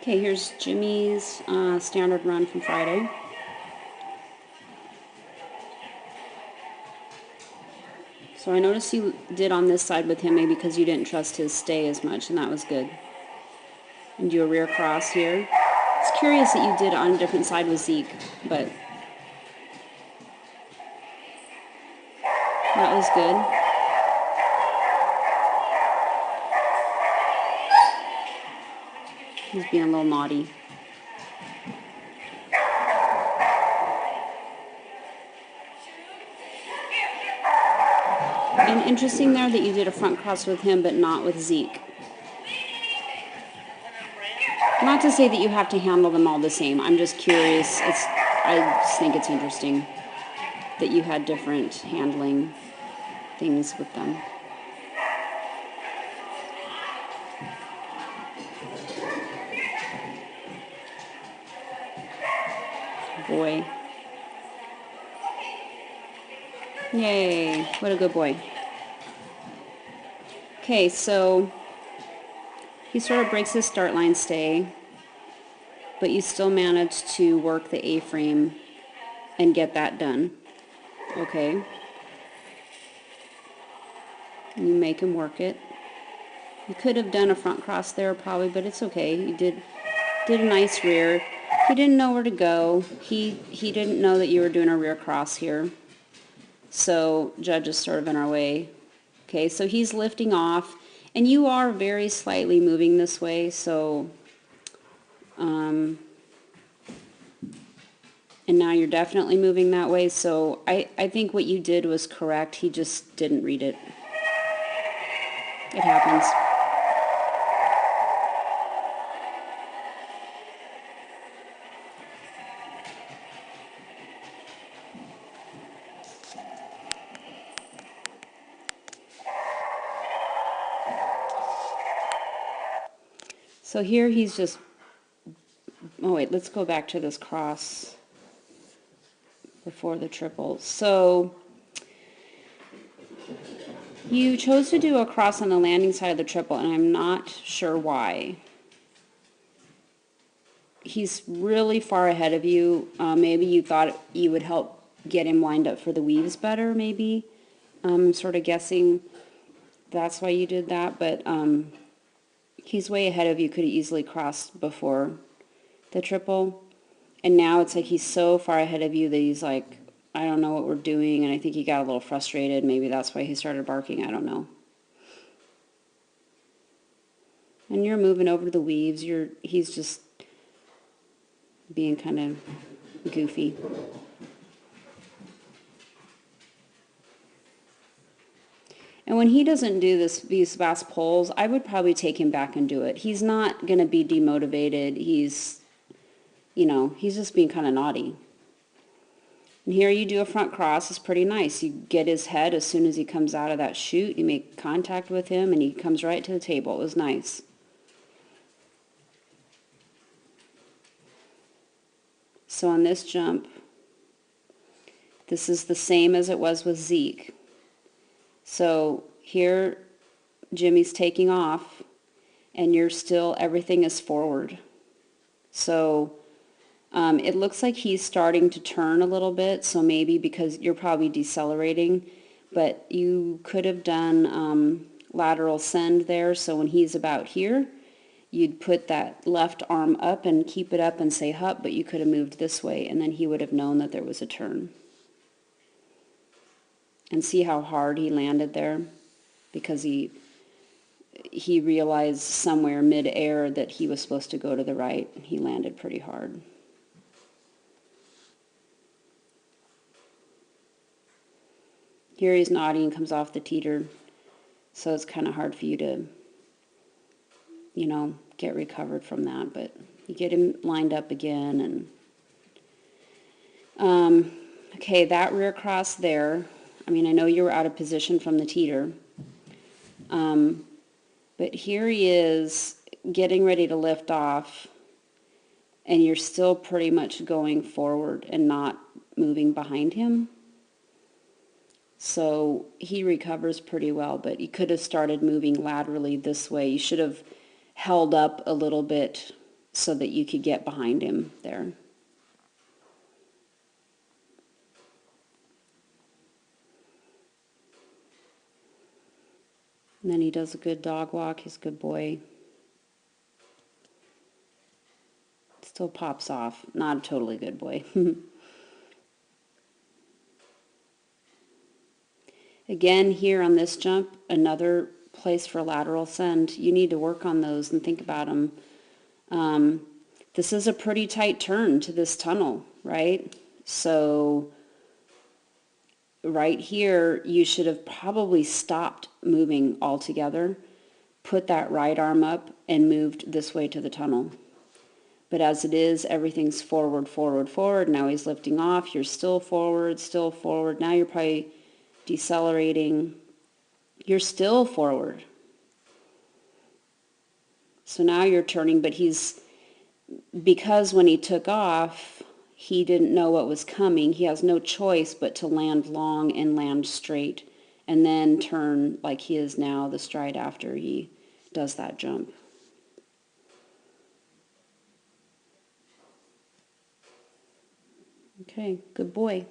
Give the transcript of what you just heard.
Okay, here's Jimmie's standard run from Friday. So I noticed you did on this side with him maybe because you didn't trust his stay as much, and that was good. And do a rear cross here. It's curious that you did on a different side with Zeke, but that was good. He's being a little naughty. And interesting there that you did a front cross with him, but not with Zeke. Not to say that you have to handle them all the same. I'm just curious. I just think it's interesting that you had different handling things with them. Boy. Yay. What a good boy. Okay, so he sort of breaks his start line stay, but you still manage to work the A-frame and get that done. Okay. You make him work it. You could have done a front cross there probably, but it's okay. You did a nice rear. He didn't know where to go. He didn't know that you were doing a rear cross here. So judge is sort of in our way. Okay, so he's lifting off, and you are very slightly moving this way, so and now you're definitely moving that way, so I think what you did was correct. He just didn't read it. It happens. So here he's just, oh wait, let's go back to this cross before the triple. So you chose to do a cross on the landing side of the triple, and I'm not sure why. He's really far ahead of you. Maybe you thought you would help get him lined up for the weaves better, maybe. I'm sort of guessing that's why you did that, but he's way ahead of you, could have easily crossed before the triple. And now it's like he's so far ahead of you that he's like, I don't know what we're doing, and I think he got a little frustrated. Maybe that's why he started barking, I don't know. And you're moving over to the weaves. He's just being kind of goofy. And when he doesn't do these fast pulls, I would probably take him back and do it. He's not going to be demotivated. He's just being kind of naughty. And here you do a front cross. It's pretty nice. You get his head as soon as he comes out of that chute. You make contact with him, and he comes right to the table. It was nice. So on this jump, this is the same as it was with Zeke. So here Jimmie's taking off, and everything is forward. So it looks like he's starting to turn a little bit, so maybe because you're probably decelerating, but you could have done lateral send there, so when he's about here, you'd put that left arm up and keep it up and say hup, but you could have moved this way, and then he would have known that there was a turn. And see how hard he landed there? Because he realized somewhere mid-air that he was supposed to go to the right, and he landed pretty hard. Here he's nodding and comes off the teeter, so it's kind of hard for you to, get recovered from that, but you get him lined up again, and okay, that rear cross there, I mean, I know you were out of position from the teeter, but here he is getting ready to lift off, and you're still pretty much going forward and not moving behind him. So he recovers pretty well, but you could have started moving laterally this way. You should have held up a little bit so that you could get behind him there. And then he does a good dog walk. He's a good boy. Still pops off. Not a totally good boy. Again, here on this jump, another place for lateral send. You need to work on those and think about them. This is a pretty tight turn to this tunnel, right? So right here, you should have probably stopped moving altogether, put that right arm up, and moved this way to the tunnel. But as it is, everything's forward, forward, forward. Now he's lifting off. You're still forward, still forward. Now you're probably decelerating. You're still forward. So now you're turning, but because when he took off, he didn't know what was coming. He has no choice but to land long and land straight and then turn like he is now the stride after he does that jump. Okay, good boy.